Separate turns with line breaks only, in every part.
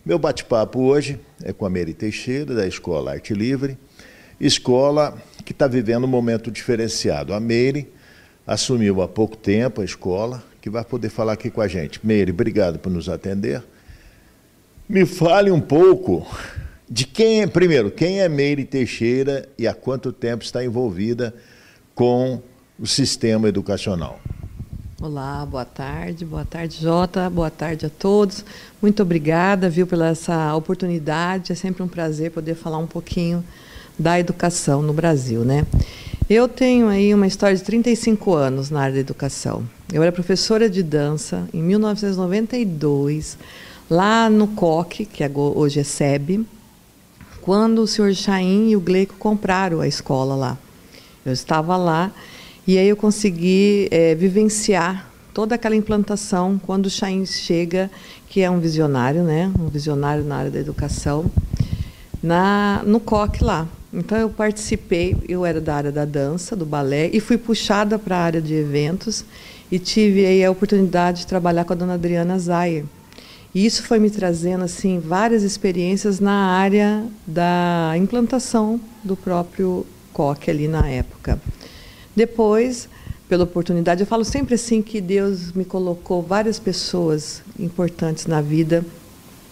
Meu bate-papo hoje é com a Meire Teixeira, da Escola Arte Livre, escola que está vivendo um momento diferenciado. A Meire assumiu há pouco tempo a escola, que vai poder falar aqui com a gente. Meire, obrigado por nos atender. Me fale um pouco de primeiro, quem é Meire Teixeira e há quanto tempo está envolvida com o sistema educacional.
Olá, boa tarde Jota, boa tarde a todos. Muito obrigada, pela essa oportunidade. É sempre um prazer poder falar um pouquinho da educação no Brasil, né? Eu tenho aí uma história de 35 anos na área da educação. Eu era professora de dança em 1992, lá no COC, que hoje é SEB, quando o senhor Chaim e o Gleico compraram a escola lá. Eu estava lá e aí eu consegui vivenciar toda aquela implantação quando o Chaim chega, que é um visionário, né? Um visionário na área da educação, no COC lá. Então eu participei, eu era da área da dança, do balé, e fui puxada para a área de eventos e tive aí a oportunidade de trabalhar com a dona Adriana Zayer. E isso foi me trazendo assim várias experiências na área da implantação do próprio COC ali na época. Depois, pela oportunidade, eu falo sempre assim que Deus me colocou várias pessoas importantes na vida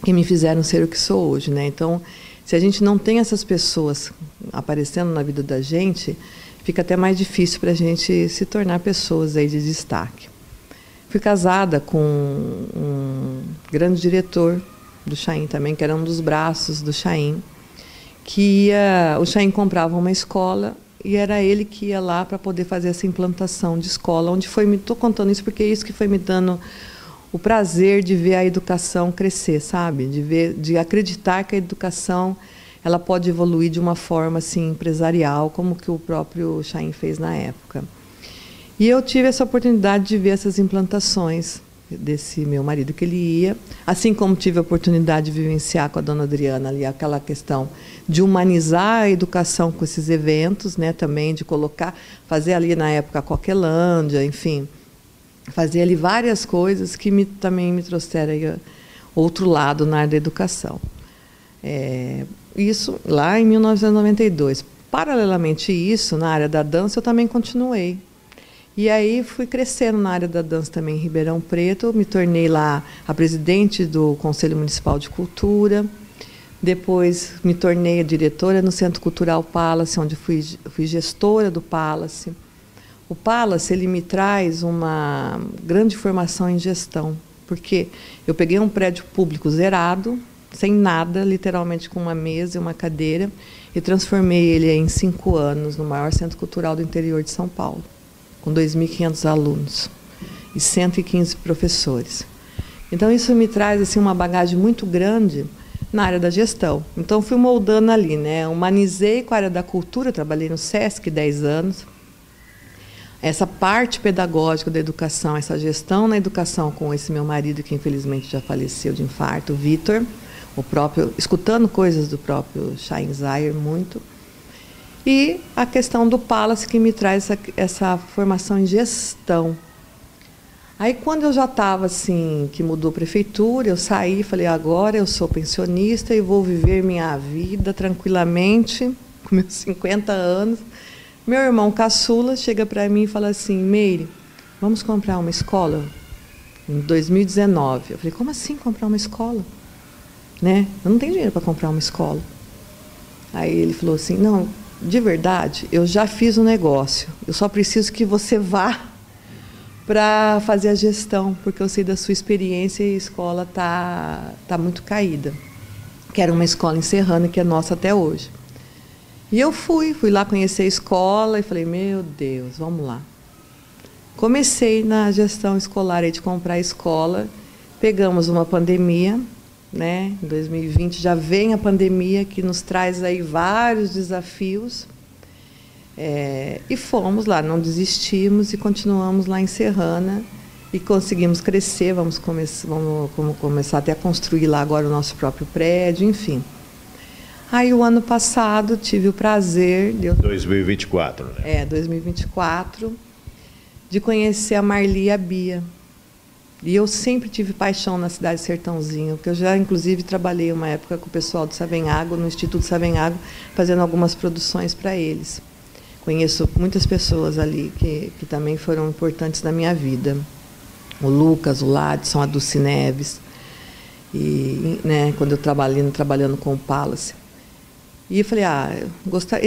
que me fizeram ser o que sou hoje, né? Então, se a gente não tem essas pessoas aparecendo na vida da gente, fica até mais difícil para a gente se tornar pessoas aí de destaque. Fui casada com um grande diretor do Chaim também, que era um dos braços do Chaim, o Chaim comprava uma escola e era ele que ia lá para poder fazer essa implantação de escola, onde estou contando isso porque é isso que foi me dando o prazer de ver a educação crescer, sabe? De acreditar que a educação ela pode evoluir de uma forma assim empresarial, como que o próprio Chaim fez na época. E eu tive essa oportunidade de ver essas implantações desse meu marido que ele ia, assim como tive a oportunidade de vivenciar com a dona Adriana ali aquela questão de humanizar a educação com esses eventos, né, também de fazer ali na época a Coquelândia, enfim, fazer ali várias coisas que também me trouxeram aí outro lado na área da educação. Isso lá em 1992. Paralelamente a isso, na área da dança, eu também continuei. E aí fui crescendo na área da dança também em Ribeirão Preto, me tornei lá a presidente do Conselho Municipal de Cultura, depois me tornei a diretora no Centro Cultural Palace, onde fui gestora do Palace. O Palace ele me traz uma grande formação em gestão, porque eu peguei um prédio público zerado, sem nada, literalmente com uma mesa e uma cadeira, e transformei ele em 5 anos no maior centro cultural do interior de São Paulo, com 2.500 alunos e 115 professores. Então, isso me traz assim, uma bagagem muito grande na área da gestão. Então, fui moldando ali, né? Humanizei com a área da cultura, trabalhei no SESC 10 anos. Essa parte pedagógica da educação, essa gestão na educação com esse meu marido, que infelizmente já faleceu de infarto, o Vitor, escutando coisas do próprio Chaim Zayer muito. E a questão do Palace, que me traz essa formação em gestão. Aí, quando eu já estava assim, que mudou a prefeitura, eu saí e falei, agora eu sou pensionista e vou viver minha vida tranquilamente, com meus 50 anos. Meu irmão caçula chega para mim e fala assim, Meire, vamos comprar uma escola? Em 2019. Eu falei, como assim comprar uma escola? Né? Eu não tenho dinheiro para comprar uma escola. Aí ele falou assim, não, de verdade, eu já fiz um negócio. Eu só preciso que você vá para fazer a gestão, porque eu sei da sua experiência e a escola tá muito caída. Que era uma escola em Serrana, que é nossa até hoje. E eu fui lá conhecer a escola e falei, meu Deus, vamos lá. Comecei na gestão escolar, aí de comprar a escola, pegamos uma pandemia, né? Em 2020 já vem a pandemia, que nos traz aí vários desafios, e fomos lá, não desistimos e continuamos lá em Serrana e conseguimos crescer, vamos começar até a construir lá agora o nosso próprio prédio, enfim. Aí, o ano passado, tive o prazer...
2024, né?
2024, de conhecer a Marli e a Bia. E eu sempre tive paixão na cidade de Sertãozinho, porque eu já, inclusive, trabalhei uma época com o pessoal do Savenhago, no Instituto Savenhago, fazendo algumas produções para eles. Conheço muitas pessoas ali que também foram importantes na minha vida. O Lucas, o Ladson, a Dulce Neves, e, né, quando eu trabalhando com o Palace. E eu falei,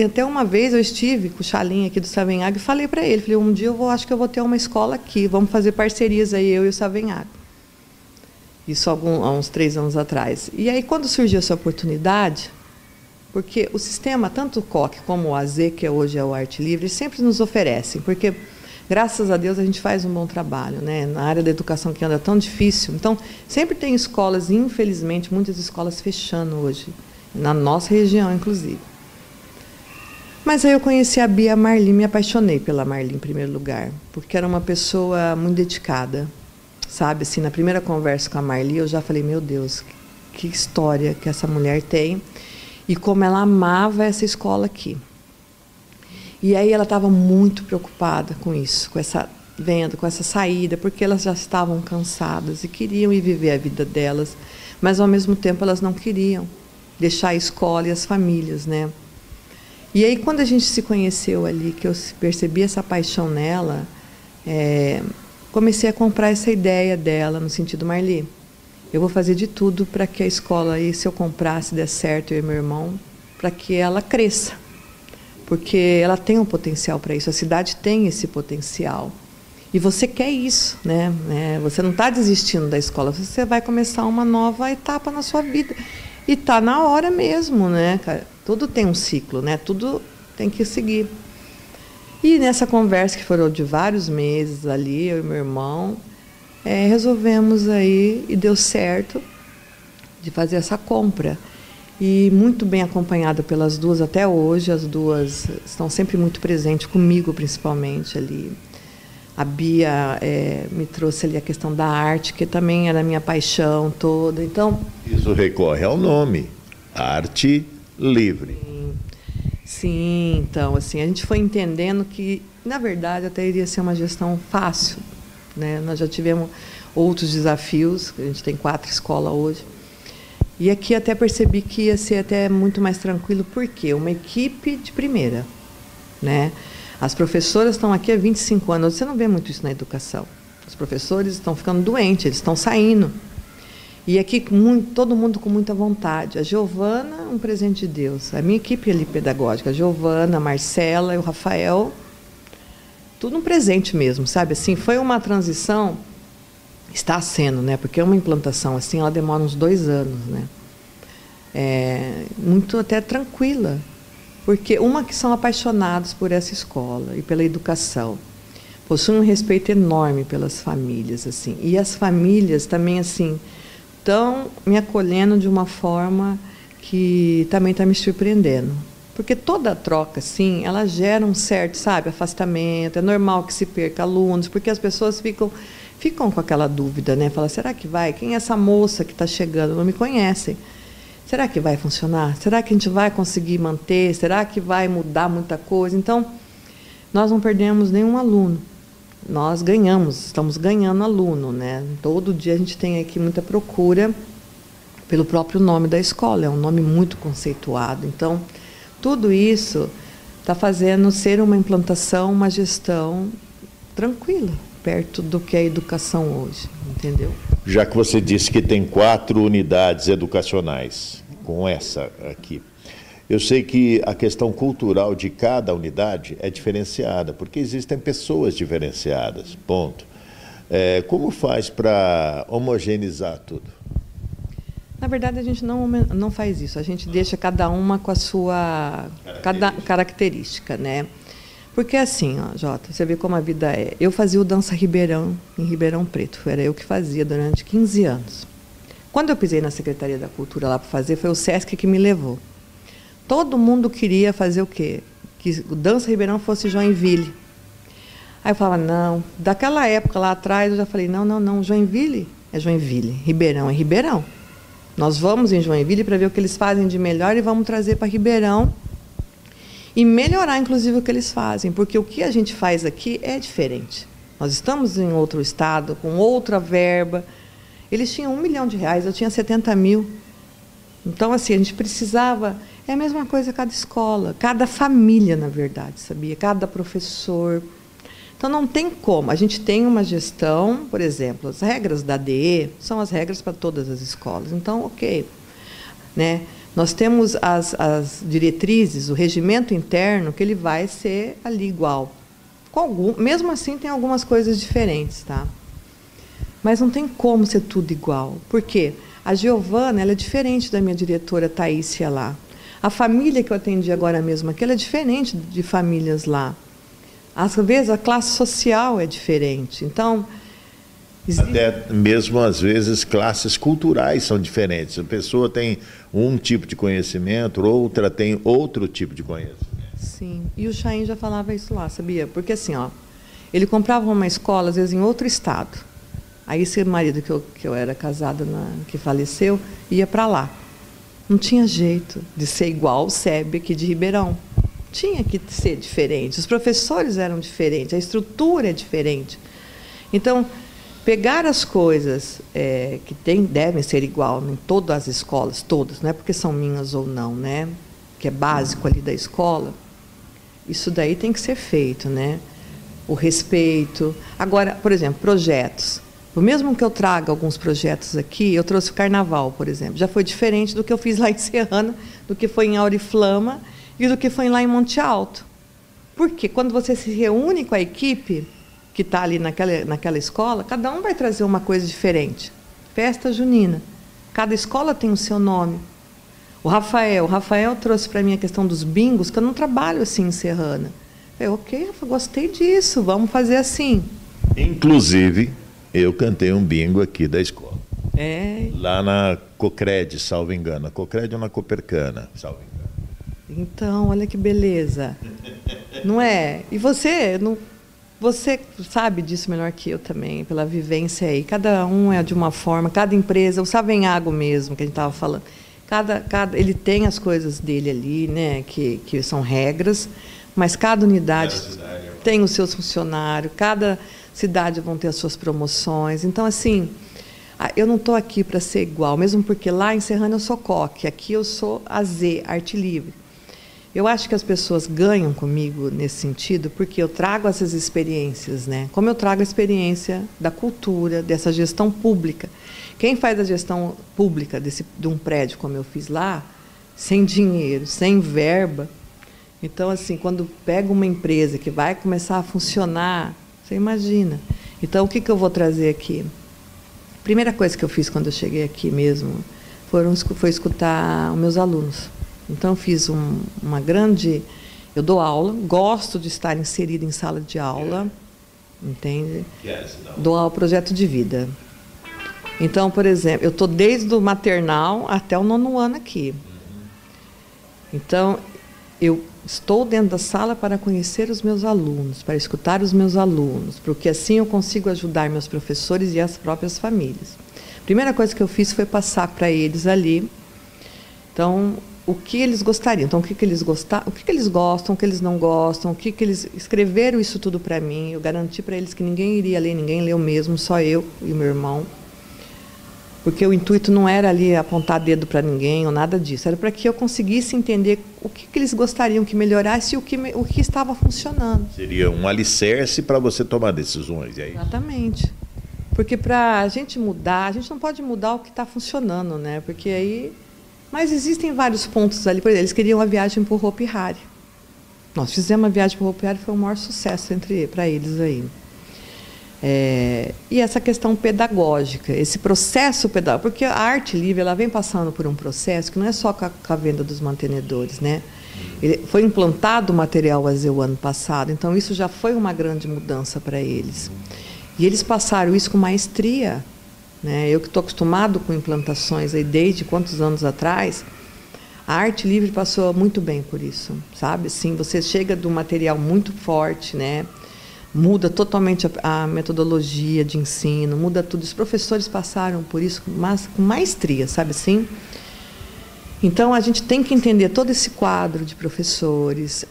até uma vez eu estive com o Chalim aqui do Savenhago e falei para ele, falei, um dia acho que eu vou ter uma escola aqui, vamos fazer parcerias aí, eu e o Savenhago. Isso há uns 3 anos atrás. E aí, quando surgiu essa oportunidade, porque o sistema, tanto o COC como o AZ, que hoje é o Arte Livre, sempre nos oferecem, porque, graças a Deus, a gente faz um bom trabalho, né? Na área da educação que anda tão difícil. Então, sempre tem escolas, infelizmente, muitas escolas fechando hoje, na nossa região, inclusive. Mas aí eu conheci a Bia Marli, me apaixonei pela Marli, em primeiro lugar, porque era uma pessoa muito dedicada, sabe? Assim, na primeira conversa com a Marli, eu já falei, meu Deus, que história que essa mulher tem, e como ela amava essa escola aqui. E aí ela estava muito preocupada com isso, com essa venda, com essa saída, porque elas já estavam cansadas e queriam ir viver a vida delas, mas, ao mesmo tempo, elas não queriam deixar a escola e as famílias, né? E aí, quando a gente se conheceu ali, que eu percebi essa paixão nela, comecei a comprar essa ideia dela, no sentido, Marli, eu vou fazer de tudo para que a escola, aí, se eu comprar, se der certo, eu e meu irmão, para que ela cresça, porque ela tem um potencial para isso, a cidade tem esse potencial. E você quer isso, né? Você não está desistindo da escola, você vai começar uma nova etapa na sua vida. E está na hora mesmo, né, cara? Tudo tem um ciclo, né? Tudo tem que seguir. E nessa conversa, que foram de vários meses ali, eu e meu irmão, resolvemos aí, e deu certo, de fazer essa compra. E muito bem acompanhada pelas duas até hoje, as duas estão sempre muito presentes, comigo principalmente ali. A Bia me trouxe ali a questão da arte, que também era a minha paixão toda. Então,
isso recorre ao nome, Arte Livre.
Sim, então, assim, a gente foi entendendo que, na verdade, até iria ser uma gestão fácil, né? Nós já tivemos outros desafios, a gente tem 4 escolas hoje. E aqui até percebi que ia ser até muito mais tranquilo, porque uma equipe de primeira, né? As professoras estão aqui há 25 anos, você não vê muito isso na educação. Os professores estão ficando doentes, eles estão saindo. E aqui todo mundo com muita vontade. A Giovana, um presente de Deus. A minha equipe ali pedagógica, a Giovana, a Marcela e o Rafael, tudo um presente mesmo, sabe? Assim, foi uma transição, está sendo, né? Porque uma implantação assim, ela demora uns 2 anos, né? Muito até tranquila. Porque que são apaixonados por essa escola e pela educação, possuem um respeito enorme pelas famílias, assim, e as famílias também, assim, estão me acolhendo de uma forma que também está me surpreendendo, porque toda troca, assim, ela gera um certo, sabe, afastamento. É normal que se perca alunos, porque as pessoas ficam com aquela dúvida, né? Fala, será que vai? Quem é essa moça que está chegando? Não me conhecem. Será que vai funcionar? Será que a gente vai conseguir manter? Será que vai mudar muita coisa? Então, nós não perdemos nenhum aluno. Nós estamos ganhando aluno, né? Todo dia a gente tem aqui muita procura pelo próprio nome da escola. É um nome muito conceituado. Então, tudo isso está fazendo ser uma implantação, uma gestão tranquila, perto do que é a educação hoje, entendeu?
Já que você disse que tem 4 unidades educacionais, com essa aqui, eu sei que a questão cultural de cada unidade é diferenciada, porque existem pessoas diferenciadas, ponto. Como faz para homogeneizar tudo?
Na verdade, a gente não faz isso, a gente deixa cada uma com a sua característica, né? Porque assim, ó, Jota, você vê como a vida é. Eu fazia o Dança Ribeirão, em Ribeirão Preto. Era eu que fazia durante 15 anos. Quando eu pisei na Secretaria da Cultura lá para fazer, foi o Sesc que me levou. Todo mundo queria fazer o quê? Que o Dança Ribeirão fosse Joinville. Aí eu falava, não. Daquela época lá atrás, eu já falei, não, Joinville é Joinville, Ribeirão é Ribeirão. Nós vamos em Joinville para ver o que eles fazem de melhor e vamos trazer para Ribeirão e melhorar, inclusive, o que eles fazem, porque o que a gente faz aqui é diferente. Nós estamos em outro estado, com outra verba. Eles tinham R$1 milhão, eu tinha 70 mil. Então, assim, a gente precisava... É a mesma coisa cada escola, cada família, na verdade, sabia? Cada professor. Então, não tem como. A gente tem uma gestão, por exemplo, as regras da ADE são as regras para todas as escolas. Então, ok. Né? Nós temos as diretrizes, o regimento interno, que ele vai ser ali igual. Mesmo assim, tem algumas coisas diferentes, tá? Mas não tem como ser tudo igual. Por quê? A Giovana, ela é diferente da minha diretora Taísia lá. A família que eu atendi agora mesmo aqui, ela é diferente de famílias lá. Às vezes, a classe social é diferente. Então...
Até mesmo, às vezes, classes culturais são diferentes. A pessoa tem um tipo de conhecimento, outra tem outro tipo de conhecimento.
Sim, e o Chaim já falava isso lá, sabia? Porque assim, ó, ele comprava uma escola, às vezes, em outro estado. Aí esse marido que eu era casada, que faleceu, ia para lá. Não tinha jeito de ser igual o SEB aqui de Ribeirão. Tinha que ser diferente. Os professores eram diferentes, a estrutura é diferente. Então, pegar as coisas que devem ser igual em todas as escolas, todas, não é porque são minhas ou não, né? Que é básico ali da escola, isso daí tem que ser feito, né? O respeito. Agora, por exemplo, projetos. O mesmo que eu traga alguns projetos aqui, eu trouxe o Carnaval, por exemplo. Já foi diferente do que eu fiz lá em Serrana, do que foi em Auriflama e do que foi lá em Monte Alto. Porque quando você se reúne com a equipe que está ali naquela escola, cada um vai trazer uma coisa diferente. Festa junina. Cada escola tem o seu nome. O Rafael trouxe para mim a questão dos bingos, que eu não trabalho assim em Serrana. Eu, ok, Rafa, gostei disso, vamos fazer assim.
Inclusive, eu cantei um bingo aqui da escola.
É.
Lá na Cocred, salvo engano. A Cocred ou na Copercana, salvo engano.
Então, olha que beleza. Não é? E você sabe disso melhor que eu também, pela vivência aí. Cada um é de uma forma, cada empresa, o Savenhago mesmo, que a gente estava falando, ele tem as coisas dele ali, né, que são regras, mas cada unidade tem os seus funcionários, cada cidade vão ter as suas promoções. Então, assim, eu não estou aqui para ser igual, mesmo porque lá em Serrana eu sou COC, aqui eu sou AZ, Arte Livre. Eu acho que as pessoas ganham comigo nesse sentido, porque eu trago essas experiências, né? Como eu trago a experiência da cultura, dessa gestão pública. Quem faz a gestão pública de um prédio, como eu fiz lá, sem dinheiro, sem verba, então, assim, quando pega uma empresa que vai começar a funcionar, você imagina. Então, o que eu vou trazer aqui? A primeira coisa que eu fiz quando eu cheguei aqui mesmo foi escutar os meus alunos. Então, eu fiz uma grande... Eu dou aula, gosto de estar inserida em sala de aula, entende? Dou aula projeto de vida. Então, por exemplo, eu estou desde o maternal até o 9º ano aqui. Então, eu estou dentro da sala para conhecer os meus alunos, para escutar os meus alunos, porque assim eu consigo ajudar meus professores e as próprias famílias. A primeira coisa que eu fiz foi passar para eles ali, então, o que eles gostariam, então, o que eles gostam, o que eles não gostam, o que eles escreveram isso tudo para mim. Eu garanti para eles que ninguém iria ler, ninguém leu mesmo, só eu e o meu irmão. Porque o intuito não era ali apontar dedo para ninguém ou nada disso, era para que eu conseguisse entender o que eles gostariam que melhorasse e o que estava funcionando.
Seria um alicerce para você tomar decisões, é isso?
Exatamente. Porque para a gente mudar, a gente não pode mudar o que está funcionando, né? Porque aí... Mas existem vários pontos ali. Por exemplo, eles queriam a viagem para o Hopi Hari. Nós fizemos a viagem para o Hopi Hari, foi o maior sucesso para eles aí. E essa questão pedagógica, esse processo pedagógico, porque a Arte Livre ela vem passando por um processo que não é só com a venda dos mantenedores, né? Foi implantado o material AZ o ano passado, então isso já foi uma grande mudança para eles. E eles passaram isso com maestria, né? Eu que estou acostumado com implantações aí desde quantos anos atrás, a Arte Livre passou muito bem por isso, sabe? Sim, você chega de um material muito forte, né? Muda totalmente a metodologia de ensino, muda tudo. Os professores passaram por isso com maestria, sabe assim? Então, a gente tem que entender todo esse quadro de professores,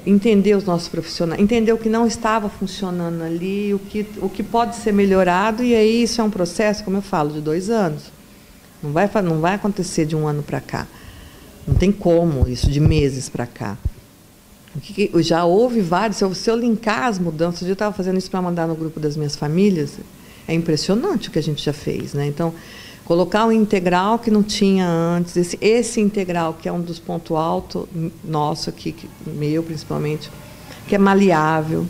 entender os nossos profissionais, entender o que não estava funcionando ali, o que pode ser melhorado, e aí isso é um processo, como eu falo, de 2 anos. Não vai acontecer de um ano para cá. Não tem como isso, de meses para cá. Já houve vários, se eu linkar as mudanças, eu estava fazendo isso para mandar no grupo das minhas famílias, é impressionante o que a gente já fez, né? Então, colocar um integral que não tinha antes, esse integral, que é um dos pontos altos nosso aqui, meu principalmente, que é maleável,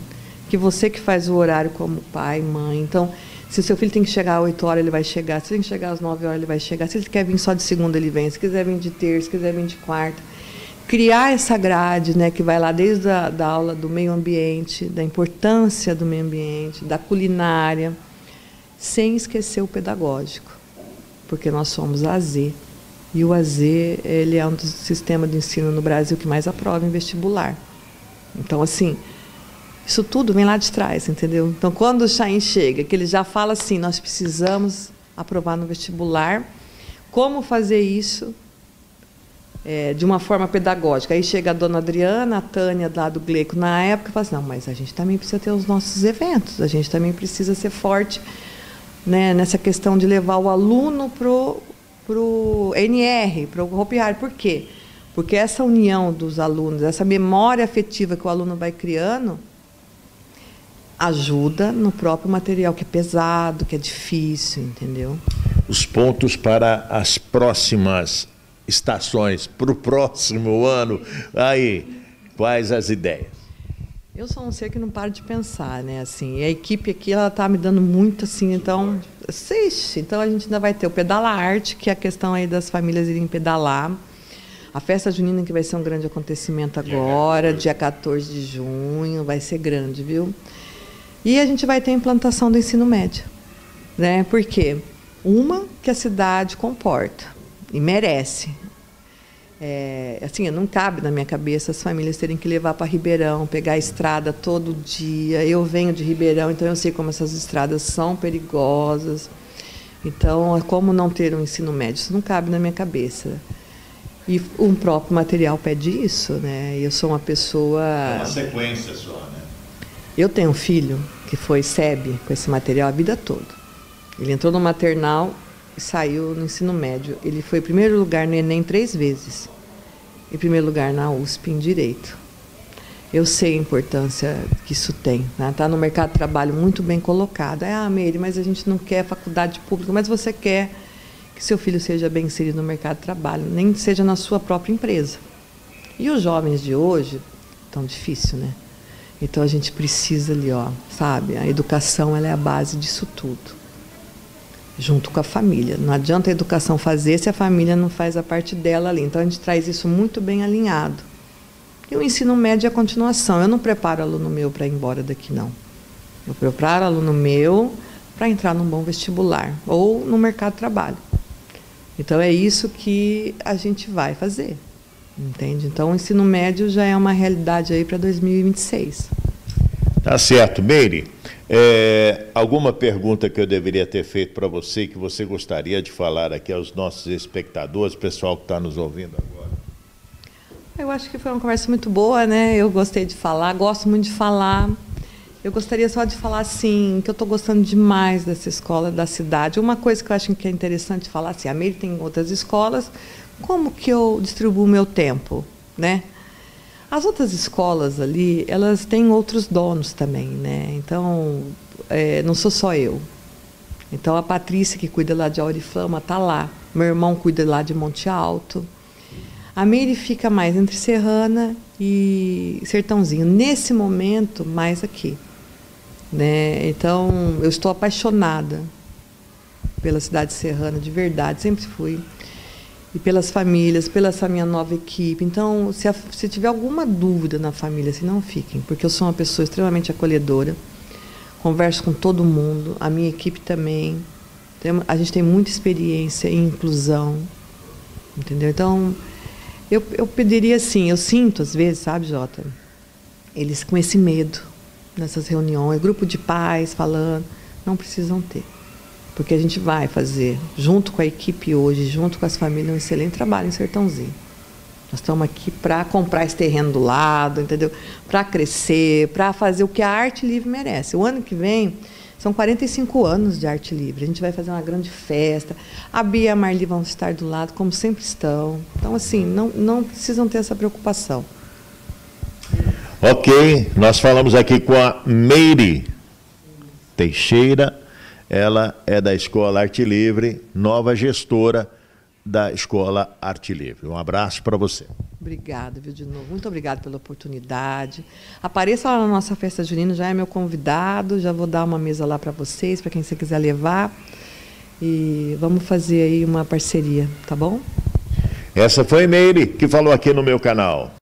que você que faz o horário como pai, mãe. Então, se o seu filho tem que chegar às 8 horas, ele vai chegar. Se ele tem que chegar às 9 horas, ele vai chegar. Se ele quer vir só de segunda, ele vem. Se quiser vir de terça, se quiser vir de quarta. Criar essa grade, né, que vai lá desde da aula do meio ambiente, da importância do meio ambiente, da culinária, sem esquecer o pedagógico. Porque nós somos a AZ. E o AZ, ele é um dos sistemas de ensino no Brasil que mais aprova em vestibular. Então, assim, isso tudo vem lá de trás, entendeu? Então, quando o Chaim chega, que ele já fala assim, nós precisamos aprovar no vestibular, como fazer isso de uma forma pedagógica? Aí chega a dona Adriana, a Tânia, lá do Gleco, na época, e fala assim, não, mas a gente também precisa ter os nossos eventos, a gente também precisa ser forte, né, nessa questão de levar o aluno para o NR, para o Hopi Hari. Por quê? Porque essa união dos alunos, essa memória afetiva que o aluno vai criando, ajuda no próprio material, que é pesado, que é difícil, entendeu?
Os pontos para as próximas estações, para o próximo ano, aí, quais as ideias?
Eu sou um ser que não para de pensar, né? Assim, e a equipe aqui, ela está me dando muito, assim, então, então a gente ainda vai ter o Pedala Arte, que é a questão aí das famílias irem pedalar. A festa junina, que vai ser um grande acontecimento agora, dia 14 de junho, vai ser grande, viu? E a gente vai ter a implantação do ensino médio, né? Por quê? Uma, que a cidade comporta e merece. Assim, não cabe na minha cabeça as famílias terem que levar para Ribeirão, pegar a estrada todo dia. Eu venho de Ribeirão, então eu sei como essas estradas são perigosas. Então, como não ter um ensino médio? Isso não cabe na minha cabeça. E o próprio material pede isso, né? Eu sou uma pessoa...
É uma sequência só, né?
Eu tenho um filho que foi SEB com esse material a vida toda. Ele entrou no maternal e saiu no ensino médio. Ele foi em primeiro lugar no Enem 3 vezes. Em primeiro lugar na USP, em Direito. Eu sei a importância que isso tem. Está no mercado de trabalho muito bem colocado. Meire, mas a gente não quer faculdade pública, mas você quer que seu filho seja bem inserido no mercado de trabalho, nem seja na sua própria empresa. E os jovens de hoje, tão difícil, né? Então a gente precisa ali, sabe? A educação, ela é a base disso tudo. Junto com a família. Não adianta a educação fazer se a família não faz a parte dela ali. Então a gente traz isso muito bem alinhado. E o ensino médio é a continuação. Eu não preparo aluno meu para ir embora daqui, não. Eu preparo aluno meu para entrar num bom vestibular ou no mercado de trabalho. Então é isso que a gente vai fazer. Entende? Então o ensino médio já é uma realidade aí para 2026.
Tá certo. Meire, alguma pergunta que eu deveria ter feito para você, que você gostaria de falar aqui aos nossos espectadores, pessoal que está nos ouvindo agora?
Eu acho que foi uma conversa muito boa, né? Eu gostei de falar, gosto muito de falar. Eu gostaria só de falar, assim, que eu estou gostando demais dessa escola da cidade. Uma coisa que eu acho que é interessante falar, assim, a Meire tem outras escolas, como que eu distribuo o meu tempo, né? As outras escolas ali, elas têm outros donos também, né? Então, não sou só eu. Então, a Patrícia, que cuida lá de Auriflama, está lá. Meu irmão cuida lá de Monte Alto. A Meire fica mais entre Serrana e Sertãozinho. Nesse momento, mais aqui, né? Então, eu estou apaixonada pela cidade serrana, de verdade, sempre fui. E pelas famílias, pela essa minha nova equipe. Então, se tiver alguma dúvida na família, assim, não fiquem, porque eu sou uma pessoa extremamente acolhedora, converso com todo mundo, a minha equipe também. A gente tem muita experiência em inclusão, entendeu? Então, eu pediria assim, eu sinto às vezes, sabe, Jota, eles com esse medo nessas reuniões, grupo de pais falando, não precisam ter. porque a gente vai fazer, junto com a equipe hoje, junto com as famílias, um excelente trabalho em Sertãozinho. Nós estamos aqui para comprar esse terreno do lado, entendeu? Para crescer, para fazer o que a Arte Livre merece. O ano que vem são 45 anos de Arte Livre. A gente vai fazer uma grande festa. A Bia e a Marli vão estar do lado, como sempre estão. Então, assim, não precisam ter essa preocupação.
Ok, nós falamos aqui com a Meire Teixeira. Ela é da Escola Arte Livre, nova gestora da Escola Arte Livre. Um abraço para você.
Obrigada, viu, de novo. Muito obrigada pela oportunidade. Apareça lá na nossa festa junina, já é meu convidado, já vou dar uma mesa lá para vocês, para quem você quiser levar. E vamos fazer aí uma parceria, tá bom?
Essa foi Meire, que falou aqui no meu canal.